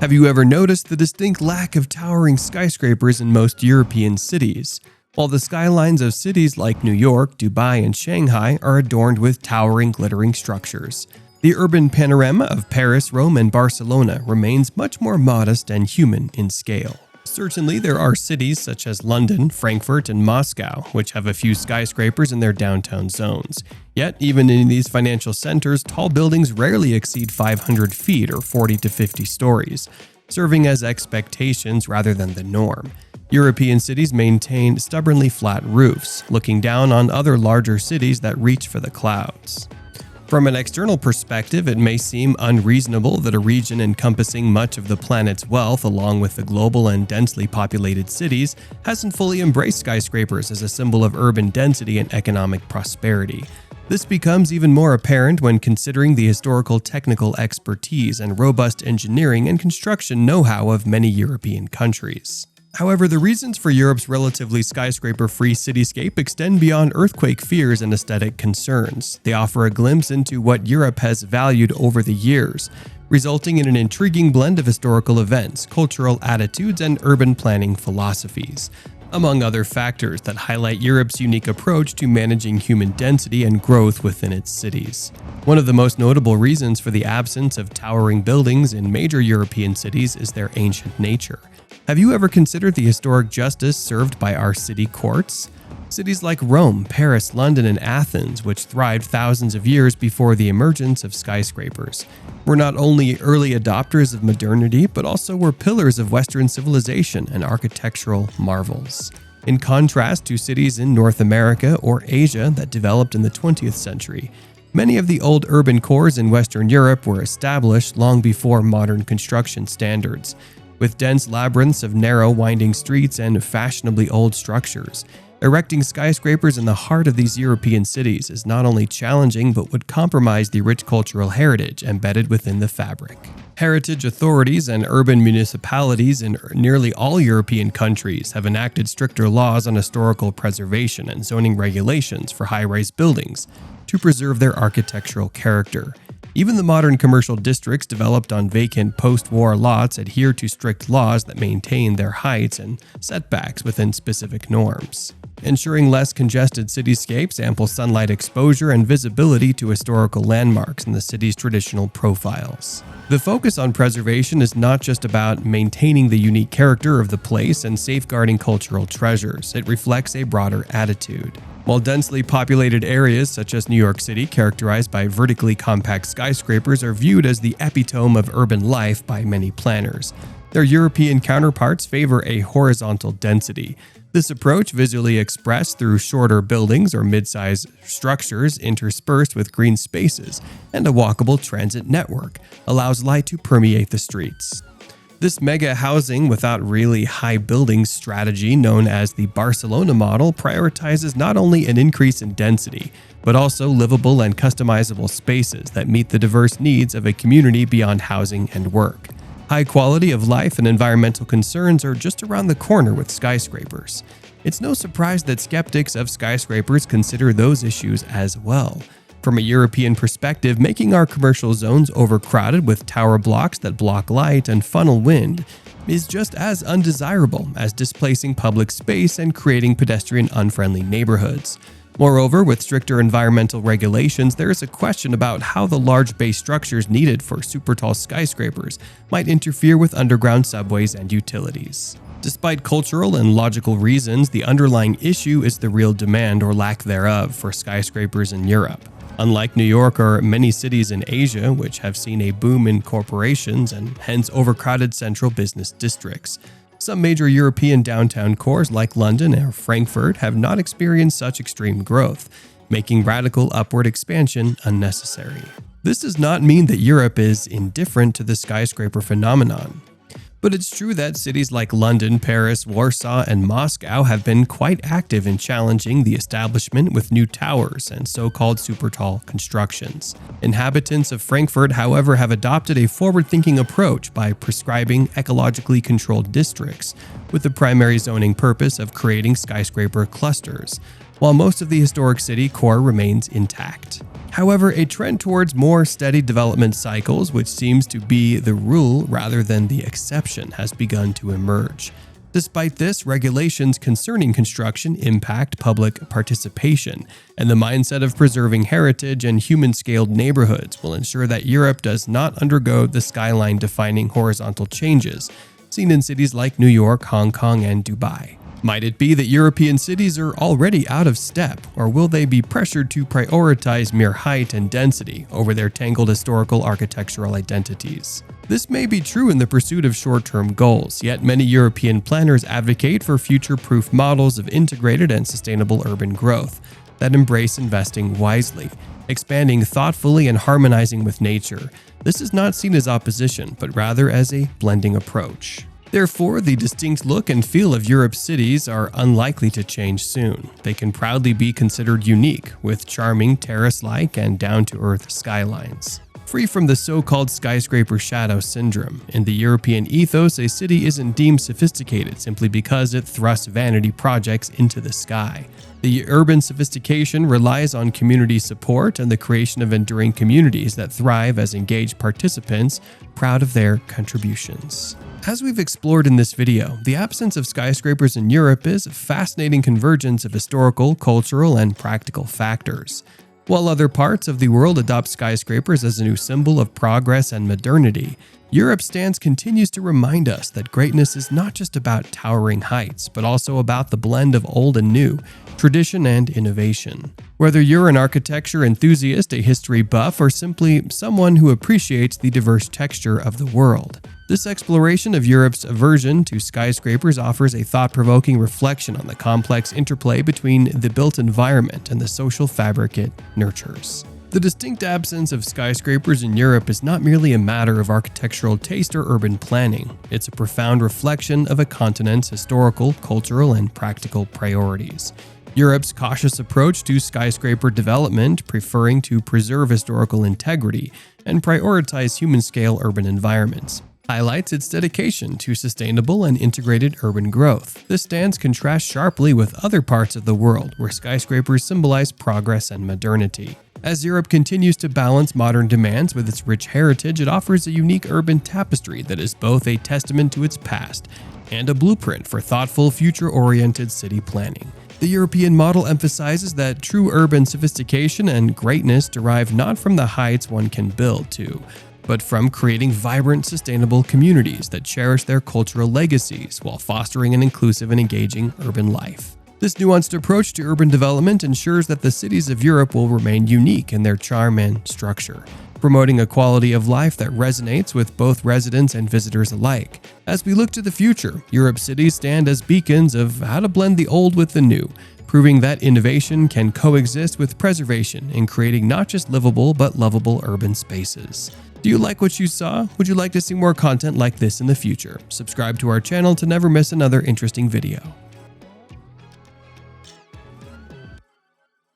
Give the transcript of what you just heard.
Have you ever noticed the distinct lack of towering skyscrapers in most European cities? While the skylines of cities like New York, Dubai, and Shanghai are adorned with towering, glittering structures, the urban panorama of Paris, Rome, and Barcelona remains much more modest and human in scale. Certainly, there are cities such as London, Frankfurt, and Moscow, which have a few skyscrapers in their downtown zones. Yet, even in these financial centers, tall buildings rarely exceed 500 feet or 40 to 50 stories, serving as expectations rather than the norm. European cities maintain stubbornly flat roofs, looking down on other larger cities that reach for the clouds. From an external perspective, it may seem unreasonable that a region encompassing much of the planet's wealth, along with the global and densely populated cities, hasn't fully embraced skyscrapers as a symbol of urban density and economic prosperity. This becomes even more apparent when considering the historical technical expertise and robust engineering and construction know-how of many European countries. However, the reasons for Europe's relatively skyscraper-free cityscape extend beyond earthquake fears and aesthetic concerns. They offer a glimpse into what Europe has valued over the years, resulting in an intriguing blend of historical events, cultural attitudes, and urban planning philosophies, among other factors that highlight Europe's unique approach to managing human density and growth within its cities. One of the most notable reasons for the absence of towering buildings in major European cities is their ancient nature. Have you ever considered the historic justice served by our city courts? Cities like Rome, Paris, London, and Athens, which thrived thousands of years before the emergence of skyscrapers, were not only early adopters of modernity, but also were pillars of Western civilization and architectural marvels. In contrast to cities in North America or Asia that developed in the 20th century, many of the old urban cores in Western Europe were established long before modern construction standards, with dense labyrinths of narrow, winding streets and fashionably old structures. Erecting skyscrapers in the heart of these European cities is not only challenging but would compromise the rich cultural heritage embedded within the fabric. Heritage authorities and urban municipalities in nearly all European countries have enacted stricter laws on historical preservation and zoning regulations for high-rise buildings to preserve their architectural character. Even the modern commercial districts developed on vacant post-war lots adhere to strict laws that maintain their heights and setbacks within specific norms, ensuring less congested cityscapes, ample sunlight exposure, and visibility to historical landmarks in the city's traditional profiles. The focus on preservation is not just about maintaining the unique character of the place and safeguarding cultural treasures. It reflects a broader attitude. While densely populated areas such as New York City, characterized by vertically compact skyscrapers, are viewed as the epitome of urban life by many planners, their European counterparts favor a horizontal density. This approach, visually expressed through shorter buildings or mid-sized structures interspersed with green spaces and a walkable transit network, allows light to permeate the streets. This mega housing without really high buildings strategy, known as the Barcelona model, prioritizes not only an increase in density, but also livable and customizable spaces that meet the diverse needs of a community beyond housing and work. High quality of life and environmental concerns are just around the corner with skyscrapers. It's no surprise that skeptics of skyscrapers consider those issues as well. From a European perspective, making our commercial zones overcrowded with tower blocks that block light and funnel wind is just as undesirable as displacing public space and creating pedestrian-unfriendly neighborhoods. Moreover, with stricter environmental regulations, there is a question about how the large base structures needed for super tall skyscrapers might interfere with underground subways and utilities. Despite cultural and logical reasons, the underlying issue is the real demand or lack thereof for skyscrapers in Europe. Unlike New York or many cities in Asia, which have seen a boom in corporations and hence overcrowded central business districts, some major European downtown cores like London or Frankfurt have not experienced such extreme growth, making radical upward expansion unnecessary. This does not mean that Europe is indifferent to the skyscraper phenomenon. But it's true that cities like London, Paris, Warsaw, and Moscow have been quite active in challenging the establishment with new towers and so-called super-tall constructions. Inhabitants of Frankfurt, however, have adopted a forward-thinking approach by prescribing ecologically controlled districts, with the primary zoning purpose of creating skyscraper clusters, while most of the historic city core remains intact. However, a trend towards more steady development cycles, which seems to be the rule rather than the exception, has begun to emerge. Despite this, regulations concerning construction impact public participation, and the mindset of preserving heritage and human-scaled neighborhoods will ensure that Europe does not undergo the skyline-defining horizontal changes seen in cities like New York, Hong Kong, and Dubai. Might it be that European cities are already out of step, or will they be pressured to prioritize mere height and density over their tangled historical architectural identities? This may be true in the pursuit of short-term goals, yet many European planners advocate for future-proof models of integrated and sustainable urban growth that embrace investing wisely, expanding thoughtfully and harmonizing with nature. This is not seen as opposition, but rather as a blending approach. Therefore, the distinct look and feel of Europe's cities are unlikely to change soon. They can proudly be considered unique, with charming terrace-like and down-to-earth skylines. Free from the so-called skyscraper shadow syndrome, in the European ethos, a city isn't deemed sophisticated simply because it thrusts vanity projects into the sky. The urban sophistication relies on community support and the creation of enduring communities that thrive as engaged participants, proud of their contributions. As we've explored in this video, the absence of skyscrapers in Europe is a fascinating convergence of historical, cultural, and practical factors. While other parts of the world adopt skyscrapers as a new symbol of progress and modernity, Europe's stance continues to remind us that greatness is not just about towering heights, but also about the blend of old and new, tradition and innovation. Whether you're an architecture enthusiast, a history buff, or simply someone who appreciates the diverse texture of the world, this exploration of Europe's aversion to skyscrapers offers a thought-provoking reflection on the complex interplay between the built environment and the social fabric it nurtures. The distinct absence of skyscrapers in Europe is not merely a matter of architectural taste or urban planning. It's a profound reflection of a continent's historical, cultural, and practical priorities. Europe's cautious approach to skyscraper development, preferring to preserve historical integrity and prioritize human-scale urban environments, highlights its dedication to sustainable and integrated urban growth. This stance contrasts sharply with other parts of the world where skyscrapers symbolize progress and modernity. As Europe continues to balance modern demands with its rich heritage, it offers a unique urban tapestry that is both a testament to its past and a blueprint for thoughtful, future-oriented city planning. The European model emphasizes that true urban sophistication and greatness derive not from the heights one can build to, but from creating vibrant, sustainable communities that cherish their cultural legacies while fostering an inclusive and engaging urban life. This nuanced approach to urban development ensures that the cities of Europe will remain unique in their charm and structure, promoting a quality of life that resonates with both residents and visitors alike. As we look to the future, Europe's cities stand as beacons of how to blend the old with the new, proving that innovation can coexist with preservation in creating not just livable but lovable urban spaces. Do you like what you saw? Would you like to see more content like this in the future? Subscribe to our channel to never miss another interesting video.